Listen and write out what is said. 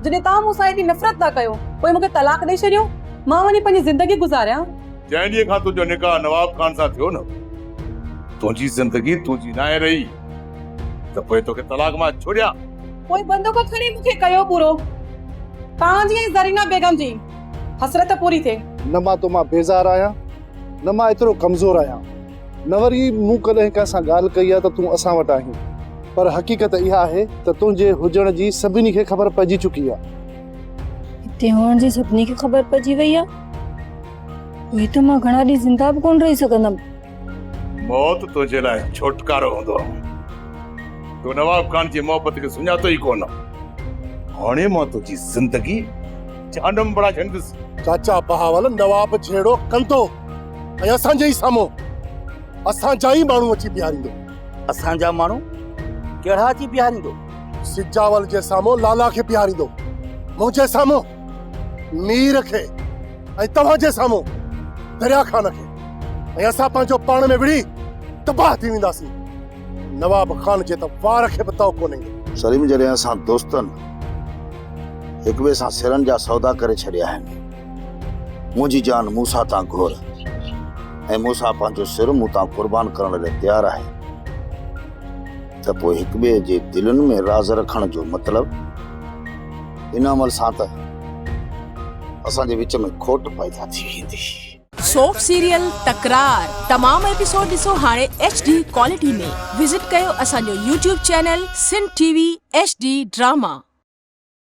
जॾहिं तव्हां मूंसां एॾी नफ़रत था कयो पोइ मूंखे तलाक ॾेई छॾियो मां वञी पंहिंजी ज़िंदगी गुज़ारियां। जंहिं ॾींहं खां तुंहिंजो निकाह नवाब खान सां थियो न तुंहिंजी ज़िंदगी तुंहिंजी न रही त पोइ तोखे तलाक मां छोड़िया। पोइ बंदूक खणी मूंखे कयो पूरो तव्हांजी ऐं ज़रीना बेगम जी हसरत पूरी थिए। न मां तो मां बेज़ार आहियां न मां एतिरो कमज़ोर आहियां न वरी मूं कॾहिं कंहिंसां ॻाल्हि कई आहे त तूं असां वटि आहीं पर हक़ीक़त इहा आहे त तुंहिंजे हुजण जी सभिनी खे ख़बर पइजी चुकी आहे। हिते हुअण जी सभिनी खे ख़बर पइजी वई आहे उहे त मां घणा ॾींहं ज़िंदा बि कोन रही सघंदमि। मौत तुंहिंजे लाइ छुटकारो हूंदो। तूं नवाब खान जी मोहबत खे सुञातो ई कोन। हाणे मां तुंहिंजी ज़िंदगी जानम बड़ा छंदुसि। चाचा बहावल नवाब छेड़ो कंदो ऐं असांजे ई साम्हूं असांजा ई माण्हू अची बीहारींदो। असांजा माण्हू कहिड़ा अची बीहारींदो? सिजावल जे साम्हूं लाला खे बीहारींदो मुंहिंजे साम्हूं मीर खे ऐं तव्हांजे साम्हूं दरिया खान खे ऐं असां पंहिंजो पाण में विड़ी तबाह थी वेंदासीं। नवाब खान जे त वार खे बि तव कोन्हे। सलीम जॾहिं असां दोस्तनि हिक ॿिए सां सिरनि जा सौदा करे छॾिया आहिनि मुंहिंजी जान मूंसां तां घोर ऐं मूंसां पंहिंजो सिर मूं तां क़ुर्बान करण लाइ तयारु आहे त पोइ हिक ॿिए जे दिलनि में राज़ रखण जो मतिलबु इन अमल सां त असांजे विच में खोट पैदा थी वेंदी। सोप सीरियल तकरार तमाम एपिसोड ॾिसो हाणे HD क्वालिटी में। विजिट कयो असांजो YouTube channel Sindh TV HD drama.